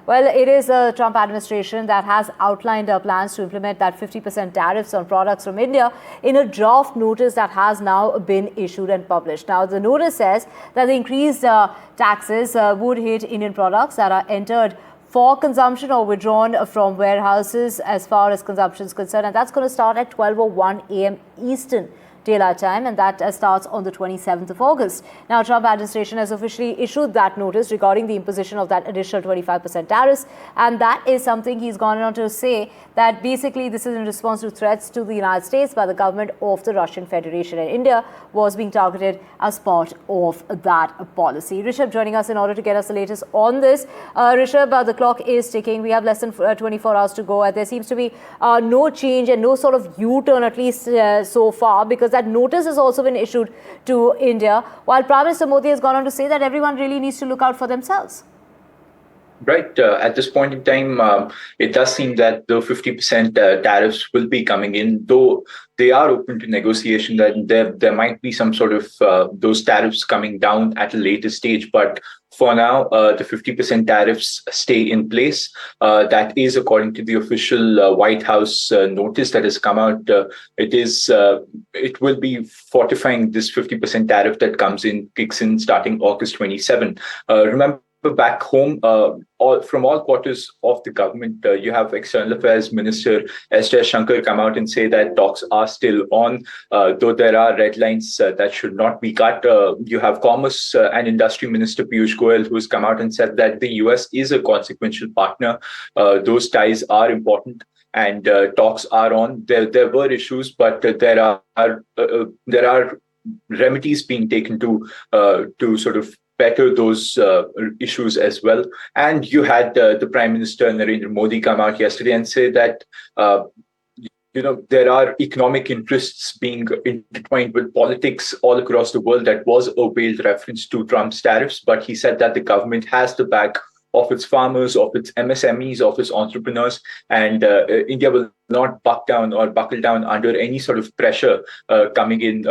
Well, it is the Trump administration that has outlined plans to implement that 50% tariffs on products from India in a draft notice that has now been issued and published. Now, the notice says that the increased taxes would hit Indian products that are entered for consumption or withdrawn from warehouses as far as consumption is concerned. And that's going to start at 12:01 a.m. Eastern Daylight Time, and that starts on the 27th of August. Now, Trump administration has officially issued that notice regarding the imposition of that additional 25% tariffs, and that is something he's gone on to say that basically this is in response to threats to the United States by the government of the Russian Federation, and India was being targeted as part of that policy. Rishabh joining us in order to get us the latest on this. Rishabh, the clock is ticking. We have less than 24 hours to go. There seems to be no change and no sort of U-turn, at least so far, because that notice has also been issued to India, while Prime Minister Modi has gone on to say that everyone really needs to look out for themselves. Right. At this point in time, it does seem that the 50% tariffs will be coming in, though they are open to negotiation, that there might be some sort of those tariffs coming down at a later stage. But for now, the 50% tariffs stay in place. That is according to the official White House notice that has come out. It will be fortifying this 50% tariff that kicks in starting August 27. Remember, back home, from all quarters of the government, you have External Affairs Minister S. Jaishankar come out and say that talks are still on, though there are red lines that should not be cut. You have Commerce and Industry Minister Piyush Goyal, who has come out and said that the US is a consequential partner. Those ties are important, and talks are on. There were issues, but there are remedies being taken to sort of better those issues as well. And you had the Prime Minister Narendra Modi come out yesterday and say that there are economic interests being intertwined with politics all across the world. That was a veiled reference to Trump's tariffs, but he said that the government has the back of its farmers, of its MSMEs, of its entrepreneurs, and India will not buckle down under any sort of pressure coming in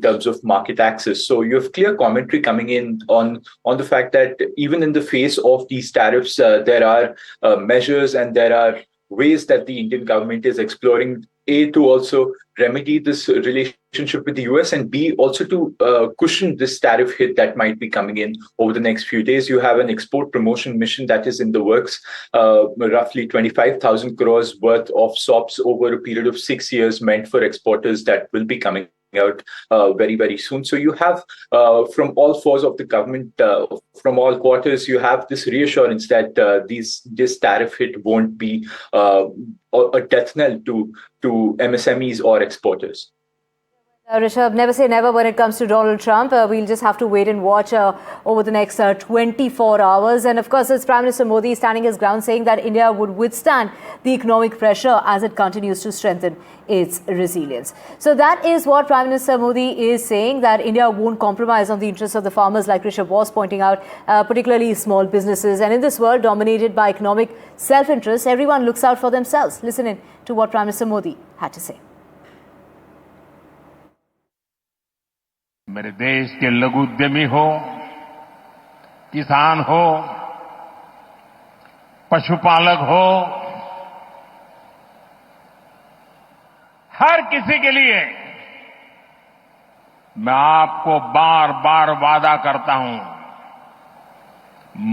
terms of market access. So you have clear commentary coming in on the fact that even in the face of these tariffs, there are measures and there are ways that the Indian government is exploring, A, to also remedy this relationship with the US, and B, also to cushion this tariff hit that might be coming in over the next few days. You have an export promotion mission that is in the works, roughly 25,000 crores worth of SOPs over a period of 6 years meant for exporters that will be coming out very, very soon. So you have from all fours of the government, from all quarters, you have this reassurance that this tariff hit won't be a death knell to MSMEs or exporters. Rishabh, never say never when it comes to Donald Trump. We'll just have to wait and watch over the next 24 hours. And of course, it's Prime Minister Modi standing his ground, saying that India would withstand the economic pressure as it continues to strengthen its resilience. So that is what Prime Minister Modi is saying, that India won't compromise on the interests of the farmers, like Rishabh was pointing out, particularly small businesses. And in this world dominated by economic self-interest, everyone looks out for themselves. Listen in to what Prime Minister Modi had to say. मेरे देश के लघु उद्यमी हो, किसान हो, पशुपालक हो, हर किसी के लिए मैं आपको बार बार वादा करता हूं,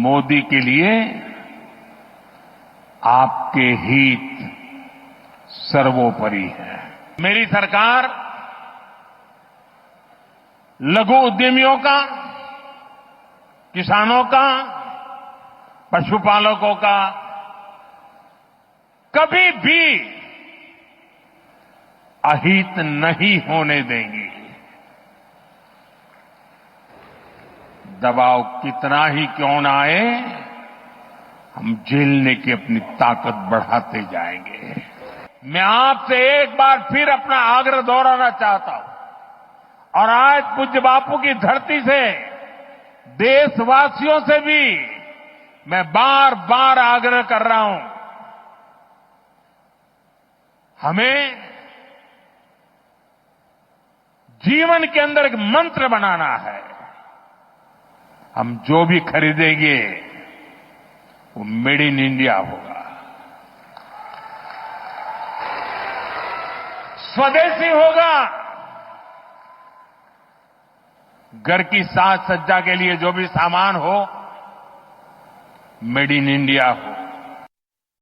मोदी के लिए आपके हित सर्वोपरि है। मेरी सरकार लघु उद्यमियों का, किसानों का, पशुपालकों का कभी भी अहित नहीं होने देंगी। दबाव कितना ही क्यों ना आए, हम झेलने की अपनी ताकत बढ़ाते जाएंगे। मैं आपसे एक बार फिर अपना आग्रह दोहराना चाहता हूं, और आज पूज्य बापू की धरती से देशवासियों से भी मैं बार बार आग्रह कर रहा हूं, हमें जीवन के अंदर एक मंत्र बनाना है। हम जो भी खरीदेंगे वो मेड इन इंडिया होगा, स्वदेशी होगा। घर की साज सज्जा के लिए जो भी सामान हो, मेड इन इंडिया हो।